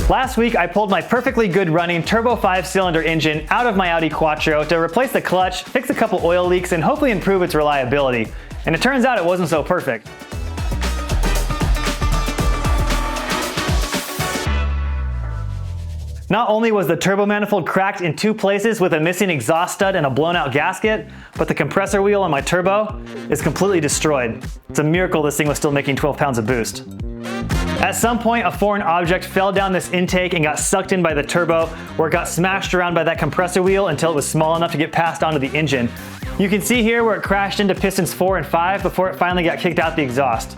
Last week, I pulled my perfectly good running turbo 5-cylinder engine out of my Audi Quattro to replace the clutch, fix a couple oil leaks, and hopefully improve its reliability. And it turns out it wasn't so perfect. Not only was the turbo manifold cracked in 2 places with a missing exhaust stud and a blown out gasket, but the compressor wheel on my turbo is completely destroyed. It's a miracle this thing was still making 12 pounds of boost. At some point, a foreign object fell down this intake and got sucked in by the turbo, where it got smashed around by that compressor wheel until it was small enough to get passed onto the engine. You can see here where it crashed into pistons 4 and 5 before it finally got kicked out the exhaust.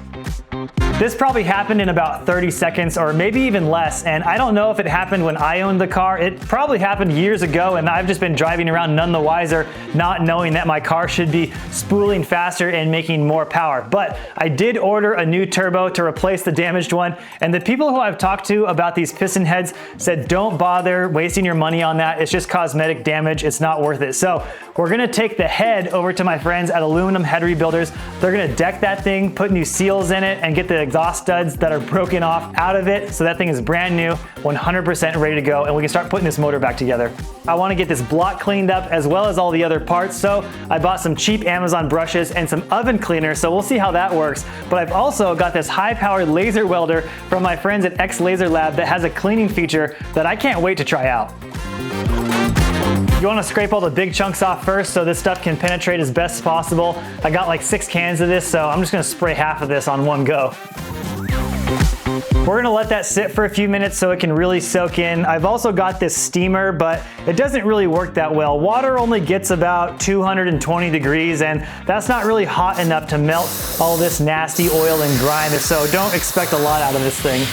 This probably happened in about 30 seconds or maybe even less, and I don't know if it happened when I owned the car. It probably happened years ago, and I've just been driving around none the wiser, not knowing that my car should be spooling faster and making more power. But I did order a new turbo to replace the damaged one, and the people who I've talked to about these piston heads said don't bother wasting your money on that. It's just cosmetic damage. It's not worth it. So we're gonna take the head over to my friends at Aluminum Head Rebuilders. They're gonna deck that thing, put new seals in it, and get the exhaust studs that are broken off out of it so that thing is brand new, 100% ready to go, and we can start putting this motor back together. I want to get this block cleaned up as well as all the other parts, so I bought some cheap Amazon brushes and some oven cleaner, so we'll see how that works. But I've also got this high-powered laser welder from my friends at X Laser Lab that has a cleaning feature that I can't wait to try out. You want to scrape all the big chunks off first so this stuff can penetrate as best as possible. I got like 6 cans of this, so I'm just going to spray half of this on one go. We're gonna let that sit for a few minutes so it can really soak in. I've also got this steamer, but it doesn't really work that well. Water only gets about 220 degrees, and that's not really hot enough to melt all this nasty oil and grime, so don't expect a lot out of this thing.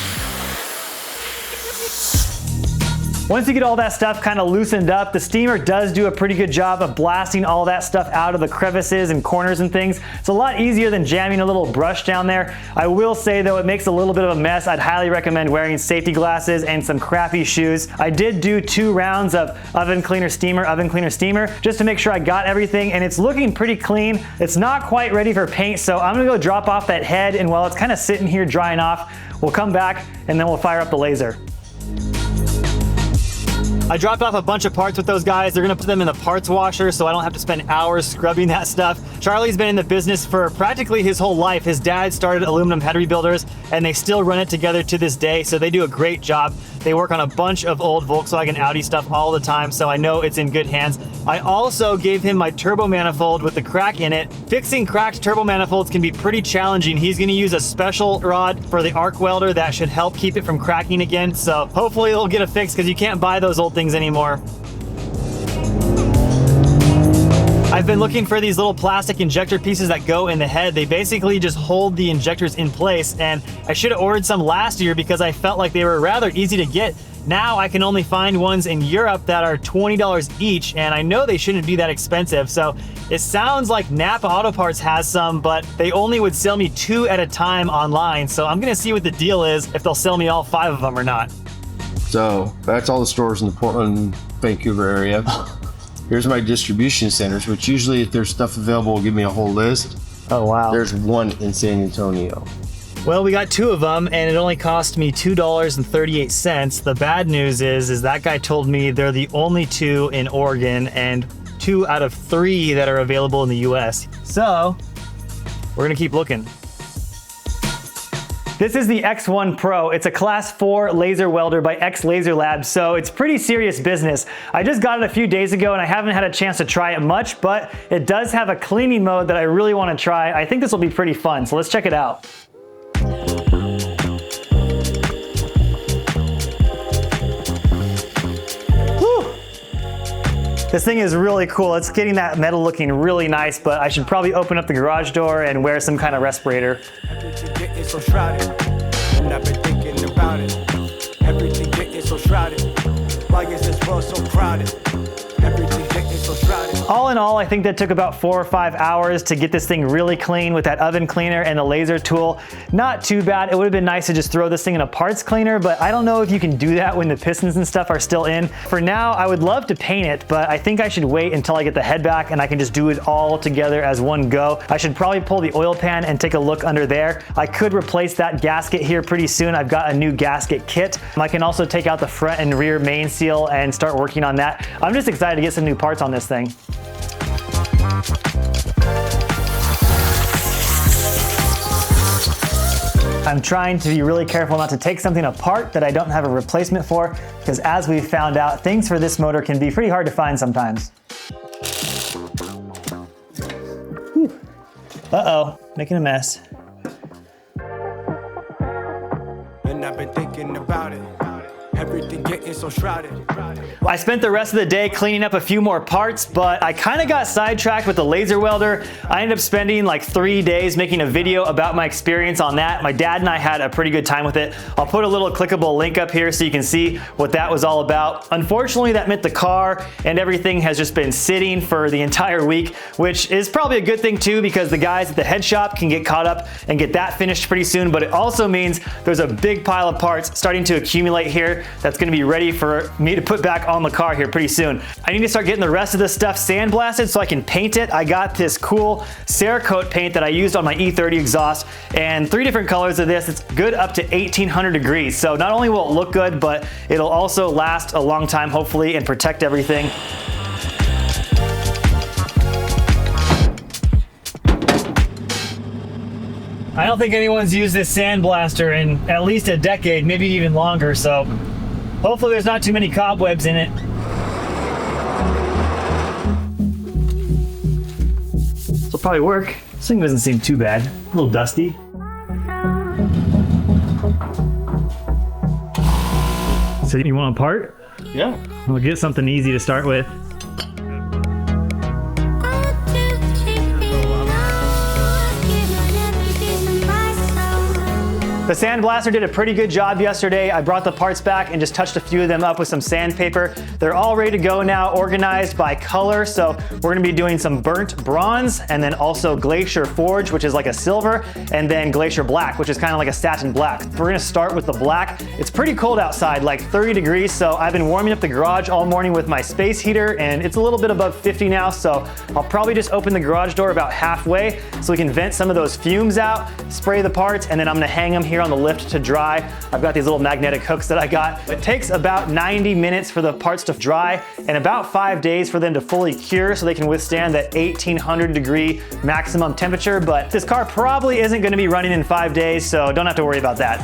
Once you get all that stuff kind of loosened up, the steamer does do a pretty good job of blasting all that stuff out of the crevices and corners and things. It's a lot easier than jamming a little brush down there. I will say though, it makes a little bit of a mess. I'd highly recommend wearing safety glasses and some crappy shoes. I did do 2 rounds of oven cleaner steamer, just to make sure I got everything, and it's looking pretty clean. It's not quite ready for paint, so I'm gonna go drop off that head, and while it's kind of sitting here drying off, we'll come back and then we'll fire up the laser. I dropped off a bunch of parts with those guys. They're gonna put them in the parts washer so I don't have to spend hours scrubbing that stuff. Charlie's been in the business for practically his whole life. His dad started Aluminum Head Rebuilders, and they still run it together to this day, so they do a great job. They work on a bunch of old Volkswagen Audi stuff all the time, so I know it's in good hands. I also gave him my turbo manifold with the crack in it. Fixing cracked turbo manifolds can be pretty challenging. He's gonna use a special rod for the arc welder that should help keep it from cracking again, so hopefully it'll get a fix because you can't buy those old things anymore. I've been looking for these little plastic injector pieces that go in the head. They basically just hold the injectors in place, and I should have ordered some last year because I felt like they were rather easy to get. Now I can only find ones in Europe that are $20 each, and I know they shouldn't be that expensive. So it sounds like Napa Auto Parts has some, but they only would sell me 2 at a time online. So I'm gonna see what the deal is, if they'll sell me all 5 of them or not. So that's all the stores in the Portland, Vancouver area. Here's my distribution centers, which usually if there's stuff available will give me a whole list. Oh wow. There's one in San Antonio. Well, we got 2 of them, and it only cost me $2.38. The bad news is that guy told me they're the only 2 in Oregon and 2 out of 3 that are available in the US. So we're gonna keep looking. This is the X1 Pro. It's a class 4 laser welder by X Laser Lab, so it's pretty serious business. I just got it a few days ago and I haven't had a chance to try it much, but it does have a cleaning mode that I really want to try. I think this will be pretty fun, so let's check it out. This thing is really cool. It's getting that metal looking really nice, but I should probably open up the garage door and wear some kind of respirator. Everything getting so shrouded, and I've been thinking about it. Everything getting so shrouded. Why is this world so crowded? Everything getting so shrouded. All in all, I think that took about 4 or 5 hours to get this thing really clean with that oven cleaner and the laser tool. Not too bad. It would have been nice to just throw this thing in a parts cleaner, but I don't know if you can do that when the pistons and stuff are still in. For now, I would love to paint it, but I think I should wait until I get the head back and I can just do it all together as one go. I should probably pull the oil pan and take a look under there. I could replace that gasket here pretty soon. I've got a new gasket kit. I can also take out the front and rear main seal and start working on that. I'm just excited to get some new parts on this thing. I'm trying to be really careful not to take something apart that I don't have a replacement for, because as we've found out, things for this motor can be pretty hard to find sometimes. Whew. Uh-oh, making a mess. And I've been thinking about it. Everything getting so shrouded. I spent the rest of the day cleaning up a few more parts, but I kind of got sidetracked with the laser welder. I ended up spending like 3 days making a video about my experience on that. My dad and I had a pretty good time with it. I'll put a little clickable link up here so you can see what that was all about. Unfortunately, that meant the car and everything has just been sitting for the entire week, which is probably a good thing too, because the guys at the head shop can get caught up and get that finished pretty soon, but it also means there's a big pile of parts starting to accumulate here that's gonna be ready for me to put back on the car here pretty soon. I need to start getting the rest of this stuff sandblasted so I can paint it. I got this cool Cerakote paint that I used on my E30 exhaust, and 3 different colors of this. It's good up to 1800 degrees. So not only will it look good, but it'll also last a long time, hopefully, and protect everything. I don't think anyone's used this sandblaster in at least a decade, maybe even longer, so hopefully there's not too many cobwebs in it. This will probably work. This thing doesn't seem too bad. A little dusty. So you want a part? Yeah. We'll get something easy to start with. The sandblaster did a pretty good job yesterday. I brought the parts back and just touched a few of them up with some sandpaper. They're all ready to go now, organized by color. So we're gonna be doing some burnt bronze, and then also Glacier Forge, which is like a silver, and then Glacier Black, which is kind of like a satin black. We're gonna start with the black. It's pretty cold outside, like 30 degrees. So I've been warming up the garage all morning with my space heater, and it's a little bit above 50 now. So I'll probably just open the garage door about halfway so we can vent some of those fumes out, spray the parts, and then I'm gonna hang them here on the lift to dry. I've got these little magnetic hooks that I got. It takes about 90 minutes for the parts to dry and about 5 days for them to fully cure so they can withstand that 1800 degree maximum temperature, but this car probably isn't gonna be running in 5 days, so don't have to worry about that.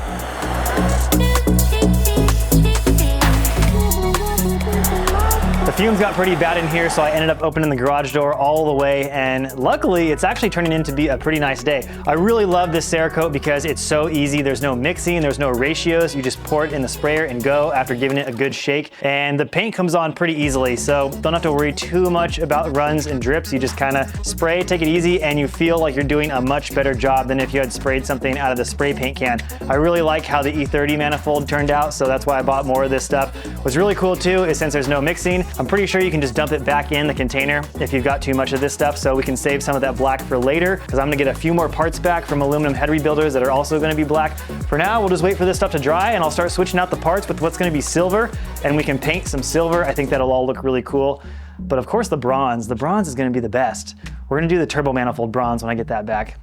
The fumes got pretty bad in here, so I ended up opening the garage door all the way, and luckily it's actually turning into be a pretty nice day. I really love this Cerakote because it's so easy. There's no mixing, there's no ratios. You just pour it in the sprayer and go after giving it a good shake, and the paint comes on pretty easily, so don't have to worry too much about runs and drips. You just kind of spray, take it easy, and you feel like you're doing a much better job than if you had sprayed something out of the spray paint can. I really like how the E30 manifold turned out, so that's why I bought more of this stuff. What's really cool too is since there's no mixing, I'm pretty sure you can just dump it back in the container if you've got too much of this stuff, so we can save some of that black for later, because I'm gonna get a few more parts back from aluminum head rebuilders that are also gonna be black. For now, we'll just wait for this stuff to dry, and I'll start switching out the parts with what's gonna be silver, and we can paint some silver. I think that'll all look really cool. But of course the bronze is gonna be the best. We're gonna do the turbo manifold bronze when I get that back.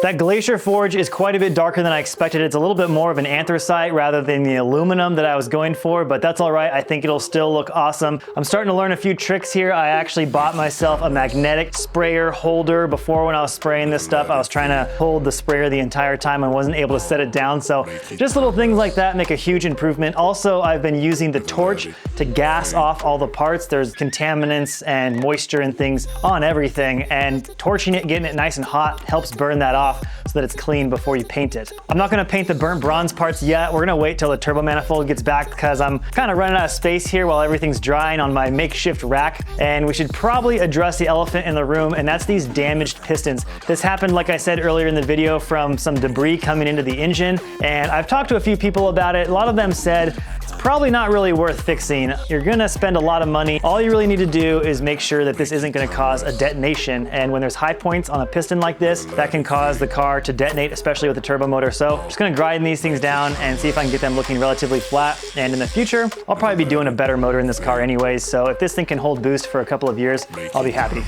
That Glacier Forge is quite a bit darker than I expected. It's a little bit more of an anthracite rather than the aluminum that I was going for, but that's all right. I think it'll still look awesome. I'm starting to learn a few tricks here. I actually bought myself a magnetic sprayer holder. Before, when I was spraying this stuff, I was trying to hold the sprayer the entire time and wasn't able to set it down. So just little things like that make a huge improvement. Also, I've been using the torch to gas off all the parts. There's contaminants and moisture and things on everything, and torching it, getting it nice and and hot helps burn that off so that it's clean before you paint it. I'm not gonna paint the burnt bronze parts yet. We're gonna wait till the turbo manifold gets back because I'm kind of running out of space here while everything's drying on my makeshift rack. And we should probably address the elephant in the room, and that's these damaged pistons. This happened, like I said earlier in the video, from some debris coming into the engine. And I've talked to a few people about it. A lot of them said it's probably not really worth fixing. You're gonna spend a lot of money. All you really need to do is make sure that this isn't gonna cause a detonation. And when there's high points on a piston like this, that can cause the car to detonate, especially with the turbo motor. So I'm just gonna grind these things down and see if I can get them looking relatively flat. And in the future, I'll probably be doing a better motor in this car anyways. So if this thing can hold boost for a couple of years, I'll be happy.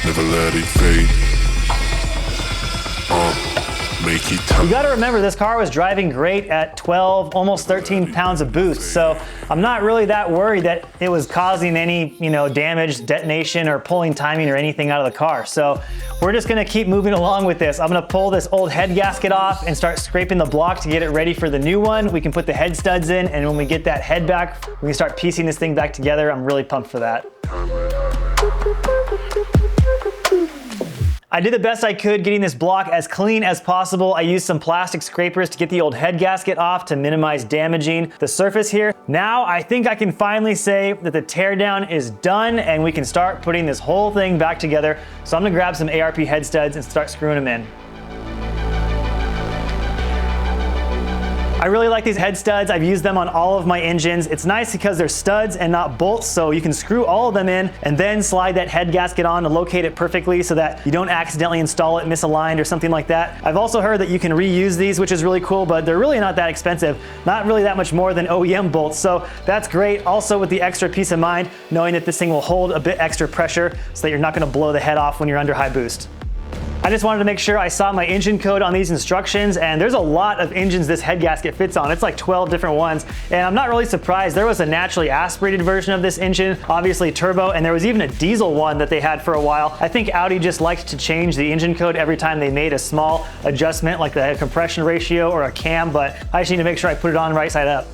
Never let it fade. Make it You gotta remember, this car was driving great at 12, almost 13 pounds of boost. So I'm not really that worried that it was causing any, damage, detonation, or pulling timing or anything out of the car. So we're just gonna keep moving along with this. I'm gonna pull this old head gasket off and start scraping the block to get it ready for the new one. We can put the head studs in, and when we get that head back, we can start piecing this thing back together. I'm really pumped for that. I did the best I could getting this block as clean as possible. I used some plastic scrapers to get the old head gasket off to minimize damaging the surface here. Now I think I can finally say that the teardown is done and we can start putting this whole thing back together. So I'm gonna grab some ARP head studs and start screwing them in. I really like these head studs. I've used them on all of my engines. It's nice because they're studs and not bolts, so you can screw all of them in and then slide that head gasket on to locate it perfectly so that you don't accidentally install it misaligned or something like that. I've also heard that you can reuse these, which is really cool, but they're really not that expensive. Not really that much more than OEM bolts, so that's great. Also with the extra peace of mind, knowing that this thing will hold a bit extra pressure so that you're not gonna blow the head off when you're under high boost. I just wanted to make sure I saw my engine code on these instructions, and there's a lot of engines this head gasket fits on. It's like 12 different ones, and I'm not really surprised. There was a naturally aspirated version of this engine, obviously turbo, and there was even a diesel one that they had for a while. I think Audi just liked to change the engine code every time they made a small adjustment, like the compression ratio or a cam, but I just need to make sure I put it on right side up.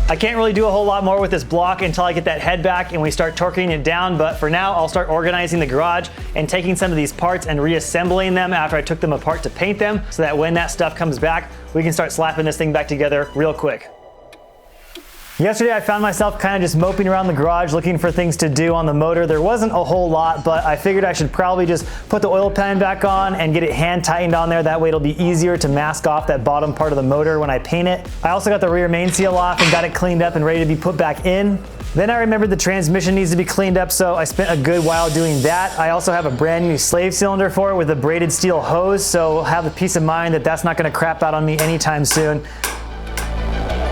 I can't really do a whole lot more with this block until I get that head back and we start torquing it down, but for now I'll start organizing the garage and taking some of these parts and reassembling them after I took them apart to paint them so that when that stuff comes back, we can start slapping this thing back together real quick. Yesterday I found myself kind of just moping around the garage looking for things to do on the motor. There wasn't a whole lot, but I figured I should probably just put the oil pan back on and get it hand tightened on there. That way it'll be easier to mask off that bottom part of the motor when I paint it. I also got the rear main seal off and got it cleaned up and ready to be put back in. Then I remembered the transmission needs to be cleaned up, so I spent a good while doing that. I also have a brand new slave cylinder for it with a braided steel hose, so I'll have the peace of mind that that's not gonna crap out on me anytime soon.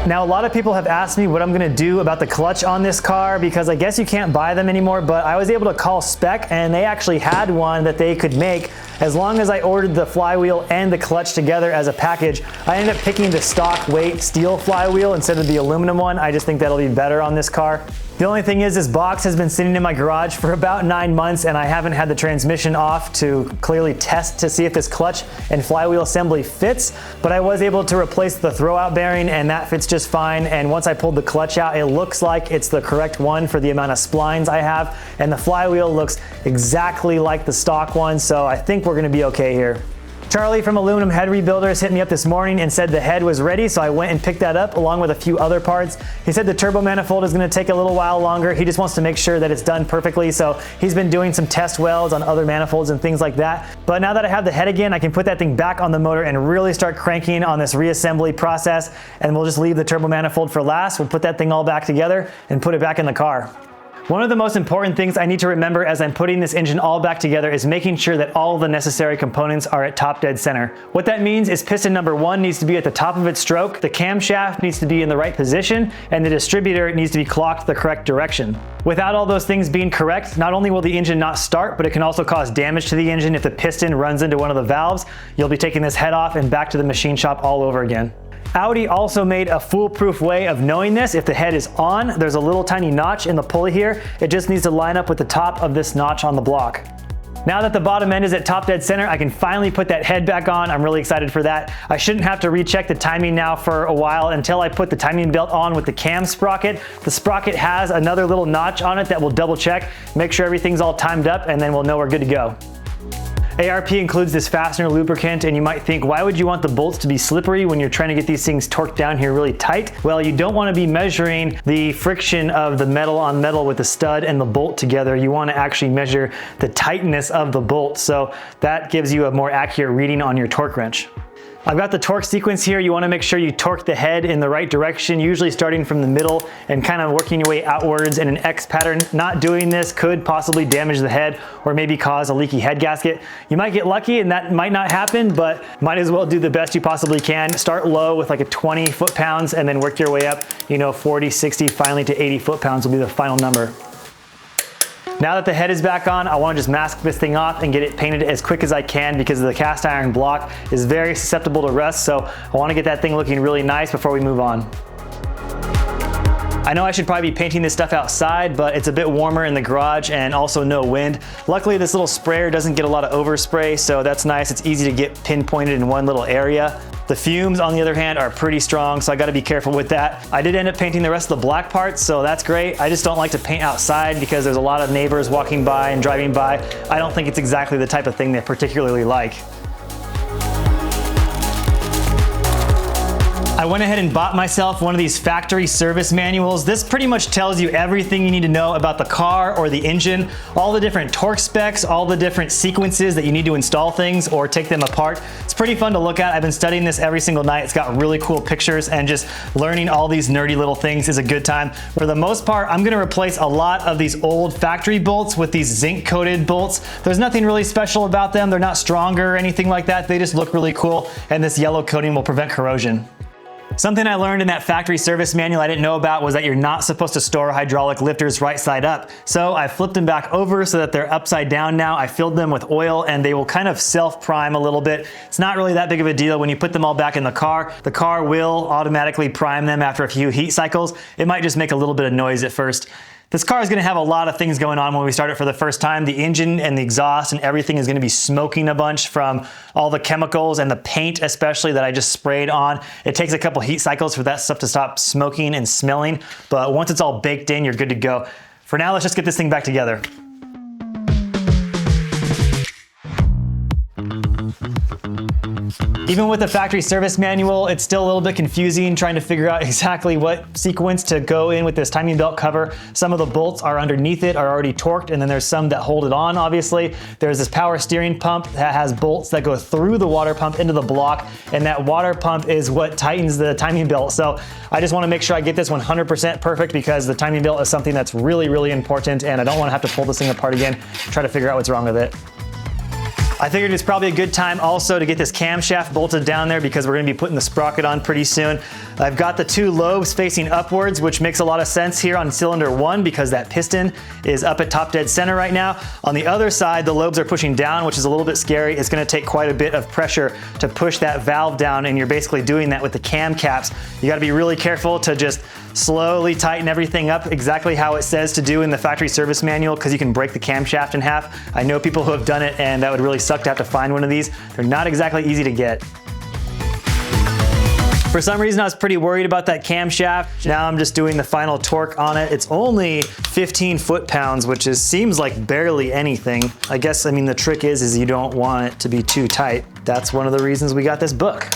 Now, a lot of people have asked me what I'm gonna do about the clutch on this car because I guess you can't buy them anymore, but I was able to call Spec and they actually had one that they could make as long as I ordered the flywheel and the clutch together as a package. I ended up picking the stock weight steel flywheel instead of the aluminum one. I just think that'll be better on this car. The only thing is this box has been sitting in my garage for about 9 months and I haven't had the transmission off to clearly test to see if this clutch and flywheel assembly fits, but I was able to replace the throwout bearing and that fits just fine. And once I pulled the clutch out, it looks like it's the correct one for the amount of splines I have, and the flywheel looks exactly like the stock one, so I think we're gonna be okay here. Charlie from Aluminum Head Rebuilders hit me up this morning and said the head was ready, so I went and picked that up along with a few other parts. He said the turbo manifold is going to take a little while longer. He just wants to make sure that it's done perfectly, so he's been doing some test welds on other manifolds and things like that. But now that I have the head again, I can put that thing back on the motor and really start cranking on this reassembly process, and we'll just leave the turbo manifold for last. We'll put that thing all back together and put it back in the car. One of the most important things I need to remember as I'm putting this engine all back together is making sure that all the necessary components are at top dead center. What that means is piston number 1 needs to be at the top of its stroke, the camshaft needs to be in the right position, and the distributor needs to be clocked the correct direction. Without all those things being correct, not only will the engine not start, but it can also cause damage to the engine if the piston runs into one of the valves. You'll be taking this head off and back to the machine shop all over again. Audi also made a foolproof way of knowing this. If the head is on, there's a little tiny notch in the pulley here. It just needs to line up with the top of this notch on the block. Now that the bottom end is at top dead center, I can finally put that head back on. I'm really excited for that. I shouldn't have to recheck the timing now for a while until I put the timing belt on with the cam sprocket. The sprocket has another little notch on it that will double check, make sure everything's all timed up, and then we'll know we're good to go. ARP includes this fastener lubricant, and you might think, why would you want the bolts to be slippery when you're trying to get these things torqued down here really tight? Well, you don't want to be measuring the friction of the metal on metal with the stud and the bolt together. You want to actually measure the tightness of the bolt, so that gives you a more accurate reading on your torque wrench. I've got the torque sequence here. You want to make sure you torque the head in the right direction, usually starting from the middle and kind of working your way outwards in an X pattern. Not doing this could possibly damage the head or maybe cause a leaky head gasket. You might get lucky and that might not happen, but might as well do the best you possibly can. Start low with like a 20 foot-pounds and then work your way up, 40, 60, finally to 80 foot-pounds will be the final number. Now that the head is back on, I want to just mask this thing off and get it painted as quick as I can because the cast iron block is very susceptible to rust, so I want to get that thing looking really nice before we move on. I know I should probably be painting this stuff outside, but it's a bit warmer in the garage and also no wind. Luckily, this little sprayer doesn't get a lot of overspray, so that's nice. It's easy to get pinpointed in one little area. The fumes, on the other hand, are pretty strong, so I gotta be careful with that. I did end up painting the rest of the black parts, so that's great. I just don't like to paint outside because there's a lot of neighbors walking by and driving by. I don't think it's exactly the type of thing they particularly like. I went ahead and bought myself one of these factory service manuals. This pretty much tells you everything you need to know about the car or the engine, all the different torque specs, all the different sequences that you need to install things or take them apart. It's pretty fun to look at. I've been studying this every single night. It's got really cool pictures and just learning all these nerdy little things is a good time. For the most part, I'm gonna replace a lot of these old factory bolts with these zinc coated bolts. There's nothing really special about them. They're not stronger or anything like that. They just look really cool, and this yellow coating will prevent corrosion. Something I learned in that factory service manual I didn't know about was that you're not supposed to store hydraulic lifters right side up. So I flipped them back over so that they're upside down now. I filled them with oil and they will kind of self-prime a little bit. It's not really that big of a deal when you put them all back in the car. The car will automatically prime them after a few heat cycles. It might just make a little bit of noise at first. This car is going to have a lot of things going on when we start it for the first time. The engine and the exhaust and everything is going to be smoking a bunch from all the chemicals and the paint especially that I just sprayed on. It takes a couple heat cycles for that stuff to stop smoking and smelling, but once it's all baked in, you're good to go. For now, let's just get this thing back together. Even with the factory service manual, it's still a little bit confusing trying to figure out exactly what sequence to go in with this timing belt cover. Some of the bolts are underneath it, are already torqued, and then there's some that hold it on, obviously. There's this power steering pump that has bolts that go through the water pump into the block, and that water pump is what tightens the timing belt. So I just want to make sure I get this 100% perfect because the timing belt is something that's really, really important, and I don't want to have to pull this thing apart again, try to figure out what's wrong with it. I figured it's probably a good time also to get this camshaft bolted down there because we're going to be putting the sprocket on pretty soon. I've got the two lobes facing upwards, which makes a lot of sense here on cylinder 1 because that piston is up at top dead center right now. On the other side, the lobes are pushing down, which is a little bit scary. It's going to take quite a bit of pressure to push that valve down, and you're basically doing that with the cam caps. You got to be really careful to just slowly tighten everything up exactly how it says to do in the factory service manual because you can break the camshaft in half. I know people who have done it and that would really suck to have to find one of these. They're not exactly easy to get. For some reason, I was pretty worried about that camshaft. Now I'm just doing the final torque on it. It's only 15 foot-pounds, which seems like barely anything. I guess, the trick is you don't want it to be too tight. That's one of the reasons we got this book.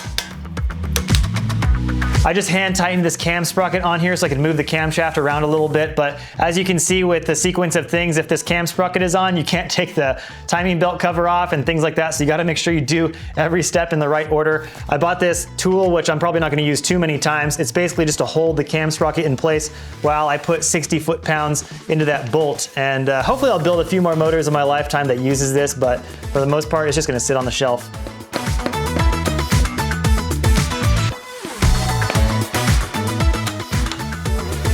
I just hand tightened this cam sprocket on here so I can move the camshaft around a little bit, but as you can see with the sequence of things, if this cam sprocket is on, you can't take the timing belt cover off and things like that, so you gotta make sure you do every step in the right order. I bought this tool, which I'm probably not gonna use too many times. It's basically just to hold the cam sprocket in place while I put 60 foot-pounds into that bolt, and hopefully I'll build a few more motors in my lifetime that uses this, but for the most part, it's just gonna sit on the shelf.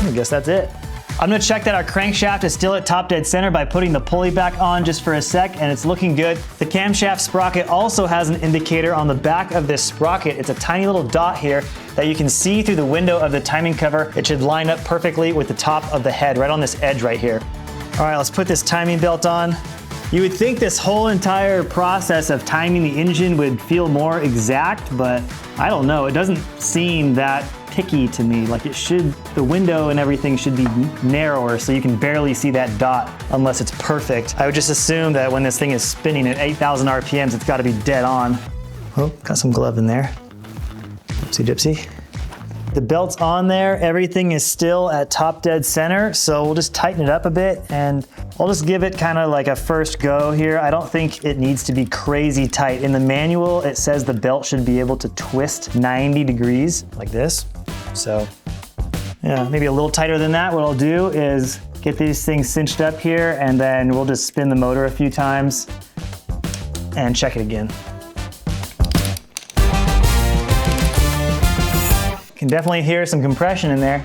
I guess that's it. I'm gonna check that our crankshaft is still at top dead center by putting the pulley back on just for a sec, and it's looking good. The camshaft sprocket also has an indicator on the back of this sprocket. It's a tiny little dot here that you can see through the window of the timing cover. It should line up perfectly with the top of the head, right on this edge right here. All right, let's put this timing belt on. You would think this whole entire process of timing the engine would feel more exact, but I don't know. It doesn't seem that picky to me. Like it should, the window and everything should be narrower so you can barely see that dot unless it's perfect. I would just assume that when this thing is spinning at 8,000 RPMs, it's gotta be dead on. Oh, got some glove in there. Oopsie dipsy. The belt's on there, everything is still at top dead center, so we'll just tighten it up a bit and I'll just give it kind of like a first go here. I don't think it needs to be crazy tight. In the manual, it says the belt should be able to twist 90 degrees like this. So yeah, maybe a little tighter than that. What I'll do is get these things cinched up here and then we'll just spin the motor a few times and check it again. Can definitely hear some compression in there.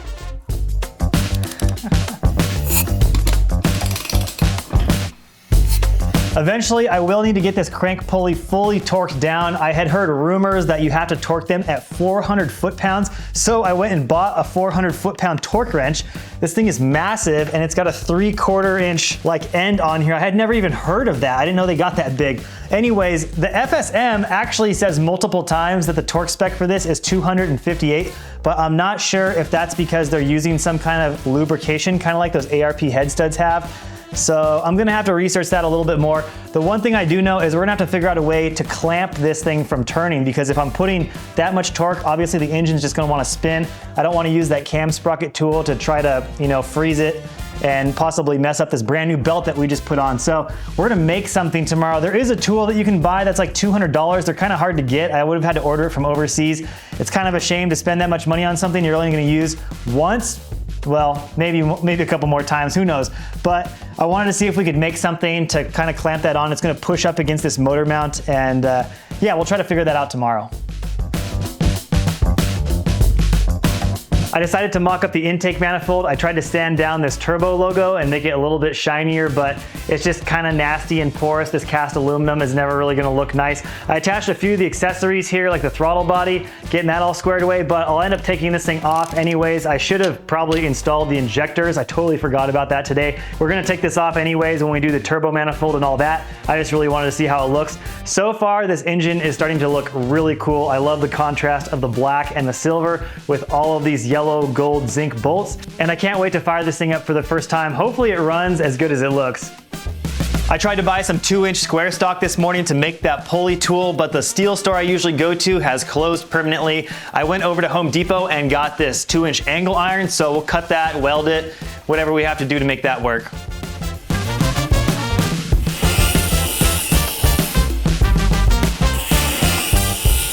Eventually, I will need to get this crank pulley fully torqued down. I had heard rumors that you have to torque them at 400 foot-pounds, so I went and bought a 400 foot-pound torque wrench. This thing is massive, and it's got a 3/4 inch like end on here. I had never even heard of that. I didn't know they got that big. Anyways, the FSM actually says multiple times that the torque spec for this is 258, but I'm not sure if that's because they're using some kind of lubrication, kind of like those ARP head studs have. So I'm gonna have to research that a little bit more. The one thing I do know is we're gonna have to figure out a way to clamp this thing from turning, because if I'm putting that much torque, obviously the engine's just gonna wanna spin. I don't wanna use that cam sprocket tool to try to, freeze it and possibly mess up this brand new belt that we just put on. So we're gonna make something tomorrow. There is a tool that you can buy that's like $200. They're kind of hard to get. I would have had to order it from overseas. It's kind of a shame to spend that much money on something you're only gonna use once. Well, maybe a couple more times, who knows? But I wanted to see if we could make something to kind of clamp that on. It's gonna push up against this motor mount, and yeah, we'll try to figure that out tomorrow. I decided to mock up the intake manifold. I tried to sand down this turbo logo and make it a little bit shinier, but it's just kind of nasty and porous. This cast aluminum is never really gonna look nice. I attached a few of the accessories here, like the throttle body, getting that all squared away, but I'll end up taking this thing off anyways. I should have probably installed the injectors. I totally forgot about that today. We're gonna take this off anyways when we do the turbo manifold and all that. I just really wanted to see how it looks. So far, this engine is starting to look really cool. I love the contrast of the black and the silver with all of these yellow gold zinc bolts, and I can't wait to fire this thing up for the first time. Hopefully it runs as good as it looks. I tried to buy some 2-inch square stock this morning to make that pulley tool, but the steel store I usually go to has closed permanently. I went over to Home Depot and got this 2-inch angle iron, so we'll cut that, weld it, whatever we have to do to make that work.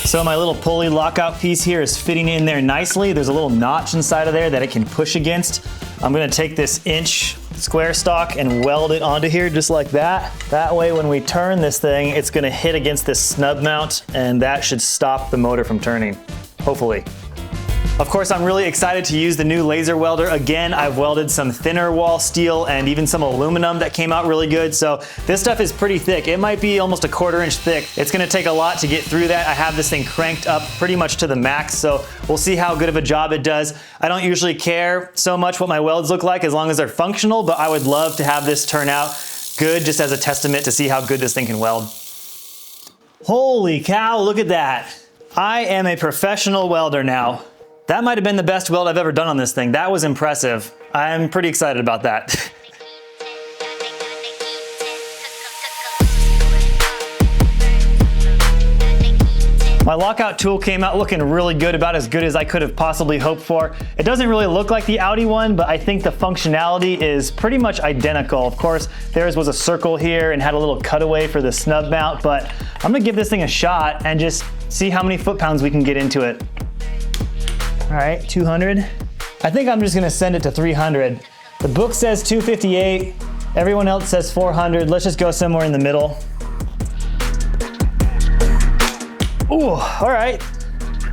So my little pulley lockout piece here is fitting in there nicely. There's a little notch inside of there that it can push against. I'm gonna take this inch square stock and weld it onto here just like that. That way when we turn this thing, it's gonna hit against this snub mount, and that should stop the motor from turning, hopefully. Of course, I'm really excited to use the new laser welder. Again, I've welded some thinner wall steel and even some aluminum that came out really good. So this stuff is pretty thick. It might be almost a 1/4 inch thick. It's gonna take a lot to get through that. I have this thing cranked up pretty much to the max, so we'll see how good of a job it does. I don't usually care so much what my welds look like as long as they're functional, but I would love to have this turn out good just as a testament to see how good this thing can weld. Holy cow, look at that. I am a professional welder now. That might have been the best weld I've ever done on this thing. That was impressive. I'm pretty excited about that. My lockout tool came out looking really good, about as good as I could have possibly hoped for. It doesn't really look like the Audi one, but I think the functionality is pretty much identical. Of course, theirs was a circle here and had a little cutaway for the snub mount, but I'm gonna give this thing a shot and just see how many foot-pounds we can get into it. All right, 200. I think I'm just gonna send it to 300. The book says 258, everyone else says 400. Let's just go somewhere in the middle. Ooh, all right.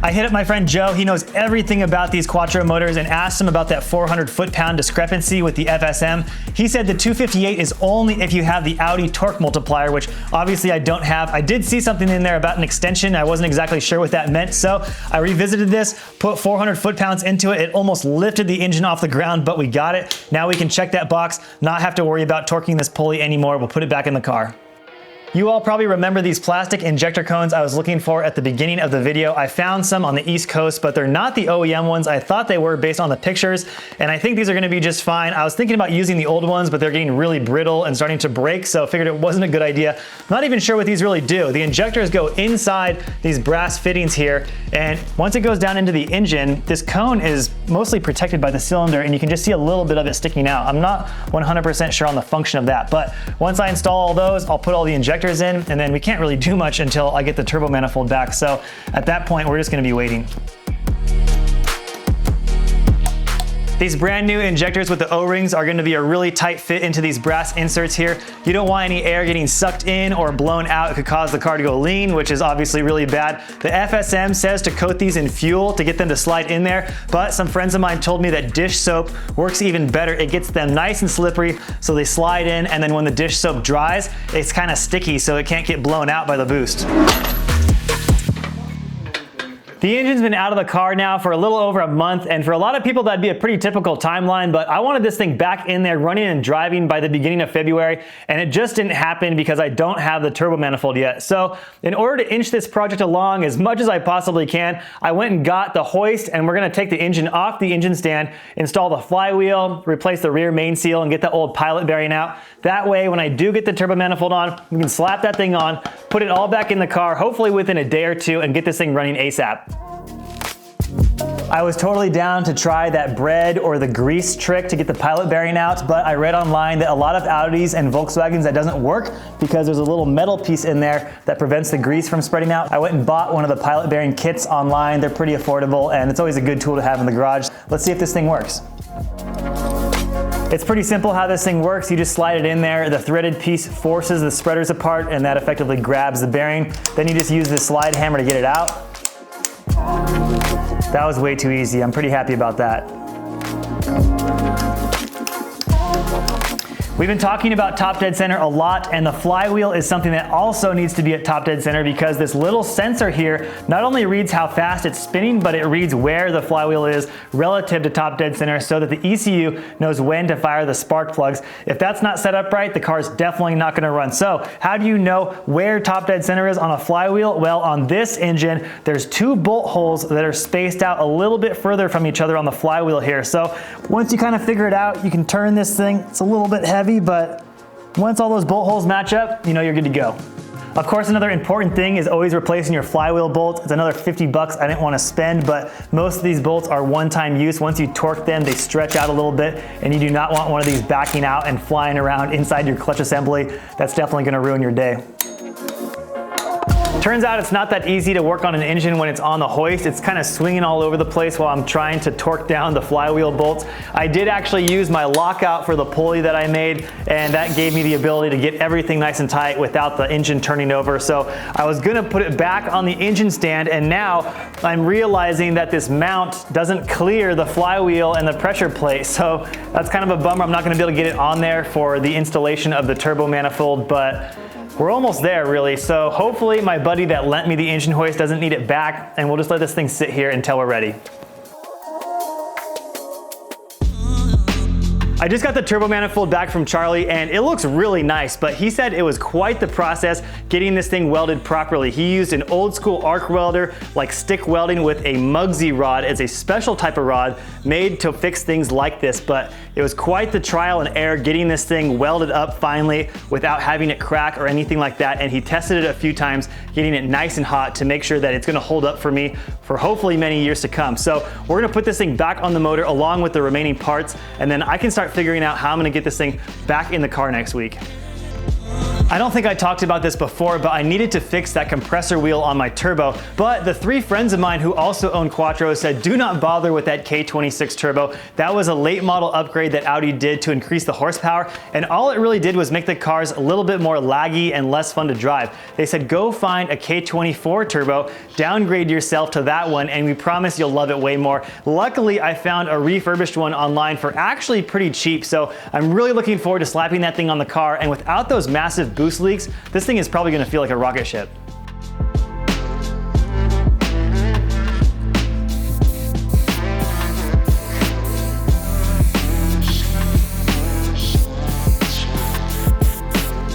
I hit up my friend Joe. He knows everything about these Quattro motors and asked him about that 400 foot-pound discrepancy with the FSM. He said the 258 is only if you have the Audi torque multiplier, which obviously I don't have. I did see something in there about an extension. I wasn't exactly sure what that meant, so I revisited this, put 400 foot-pounds into it. It almost lifted the engine off the ground, but we got it. Now we can check that box, not have to worry about torquing this pulley anymore. We'll put it back in the car. You all probably remember these plastic injector cones I was looking for at the beginning of the video. I found some on the East Coast, but they're not the OEM ones I thought they were based on the pictures, and I think these are gonna be just fine. I was thinking about using the old ones, but they're getting really brittle and starting to break, so I figured it wasn't a good idea. Not even sure what these really do. The injectors go inside these brass fittings here, and once it goes down into the engine, this cone is mostly protected by the cylinder, and you can just see a little bit of it sticking out. I'm not 100% sure on the function of that, but once I install all those, I'll put all the injectors in, and then we can't really do much until I get the turbo manifold back. So at that point, we're just gonna be waiting. These brand new injectors with the O-rings are gonna be a really tight fit into these brass inserts here. You don't want any air getting sucked in or blown out. It could cause the car to go lean, which is obviously really bad. The FSM says to coat these in fuel to get them to slide in there, but some friends of mine told me that dish soap works even better. It gets them nice and slippery, so they slide in, and then when the dish soap dries, it's kind of sticky, so it can't get blown out by the boost. The engine's been out of the car now for a little over a month, and for a lot of people that'd be a pretty typical timeline, but I wanted this thing back in there running and driving by the beginning of February, and it just didn't happen because I don't have the turbo manifold yet. So in order to inch this project along as much as I possibly can, I went and got the hoist, and we're gonna take the engine off the engine stand, install the flywheel, replace the rear main seal, and get the old pilot bearing out. That way, when I do get the turbo manifold on, we can slap that thing on, put it all back in the car, hopefully within a day or two, and get this thing running ASAP. I was totally down to try that bread or the grease trick to get the pilot bearing out, but I read online that a lot of Audis and Volkswagens that doesn't work because there's a little metal piece in there that prevents the grease from spreading out. I went and bought one of the pilot bearing kits online. They're pretty affordable, and it's always a good tool to have in the garage. Let's see if this thing works. It's pretty simple how this thing works. You just slide it in there. The threaded piece forces the spreaders apart, and that effectively grabs the bearing. Then you just use the slide hammer to get it out. That was way too easy. I'm pretty happy about that. We've been talking about top dead center a lot, and the flywheel is something that also needs to be at top dead center because this little sensor here not only reads how fast it's spinning, but it reads where the flywheel is relative to top dead center so that the ECU knows when to fire the spark plugs. If that's not set up right, the car's definitely not gonna run. So how do you know where top dead center is on a flywheel? Well, on this engine, there's 2 bolt holes that are spaced out a little bit further from each other on the flywheel here. So once you kind of figure it out, you can turn this thing. It's a little bit heavy, but once all those bolt holes match up, you know you're good to go. Of course, another important thing is always replacing your flywheel bolt. It's another 50 bucks I didn't want to spend, but most of these bolts are one-time use. Once you torque them, they stretch out a little bit, and you do not want one of these backing out and flying around inside your clutch assembly. That's definitely going to ruin your day. Turns out it's not that easy to work on an engine when it's on the hoist. It's kind of swinging all over the place while I'm trying to torque down the flywheel bolts. I did actually use my lockout for the pulley that I made, and that gave me the ability to get everything nice and tight without the engine turning over. So I was gonna put it back on the engine stand, and now I'm realizing that this mount doesn't clear the flywheel and the pressure plate. So that's kind of a bummer. I'm not gonna be able to get it on there for the installation of the turbo manifold, but we're almost there really. So hopefully my buddy that lent me the engine hoist doesn't need it back, and we'll just let this thing sit here until we're ready. I just got the turbo manifold back from Charlie, and it looks really nice, but he said it was quite the process getting this thing welded properly. He used an old school arc welder, like stick welding with a Mugsy rod. It's a special type of rod made to fix things like this, but it was quite the trial and error getting this thing welded up finally without having it crack or anything like that, and he tested it a few times, getting it nice and hot to make sure that it's gonna hold up for me for hopefully many years to come. So we're gonna put this thing back on the motor along with the remaining parts, and then I can start figuring out how I'm gonna get this thing back in the car next week. I don't think I talked about this before, but I needed to fix that compressor wheel on my turbo. But the 3 friends of mine who also own Quattro said, do not bother with that K26 turbo. That was a late model upgrade that Audi did to increase the horsepower. And all it really did was make the cars a little bit more laggy and less fun to drive. They said, go find a K24 turbo, downgrade yourself to that one, and we promise you'll love it way more. Luckily, I found a refurbished one online for actually pretty cheap. So I'm really looking forward to slapping that thing on the car. And without those massive boost leaks, this thing is probably gonna feel like a rocket ship.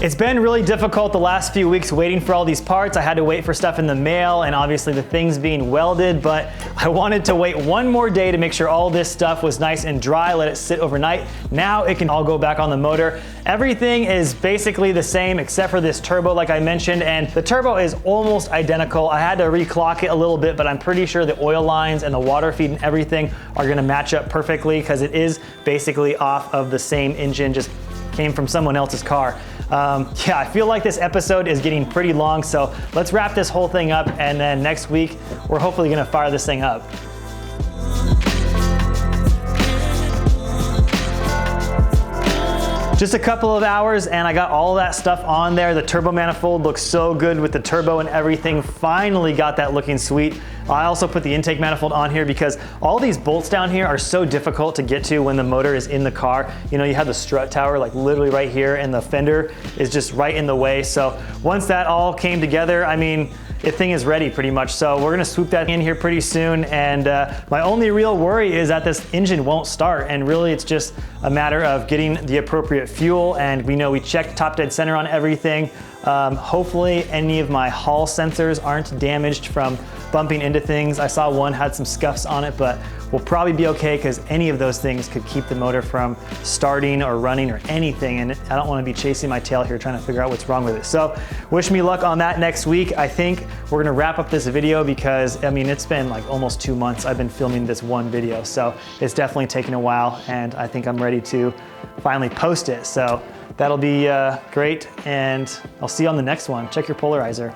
It's been really difficult the last few weeks waiting for all these parts. I had to wait for stuff in the mail and obviously the things being welded, but I wanted to wait one more day to make sure all this stuff was nice and dry, let it sit overnight. Now it can all go back on the motor. Everything is basically the same except for this turbo like I mentioned, and the turbo is almost identical. I had to reclock it a little bit, but I'm pretty sure the oil lines and the water feed and everything are gonna match up perfectly because it is basically off of the same engine, just came from someone else's car. Yeah, I feel like this episode is getting pretty long, so let's wrap this whole thing up, and then next week, we're hopefully gonna fire this thing up. Just a couple of hours and I got all that stuff on there. The turbo manifold looks so good with the turbo and everything. Finally got that looking sweet. I also put the intake manifold on here because all these bolts down here are so difficult to get to when the motor is in the car. You know, you have the strut tower like literally right here and the fender is just right in the way. So once that all came together, I mean, the thing is ready pretty much. So we're gonna swoop that in here pretty soon. And my only real worry is that this engine won't start. And really it's just a matter of getting the appropriate fuel. And we know we checked top dead center on everything. Hopefully any of my Hall sensors aren't damaged from bumping into things. I saw one had some scuffs on it, but we'll probably be okay because any of those things could keep the motor from starting or running or anything. And I don't want to be chasing my tail here trying to figure out what's wrong with it. So wish me luck on that next week. I think we're gonna wrap up this video because I mean, it's been like almost 2 months I've been filming this one video. So it's definitely taken a while and I think I'm ready to finally post it. So that'll be great, and I'll see you on the next one. Check your polarizer.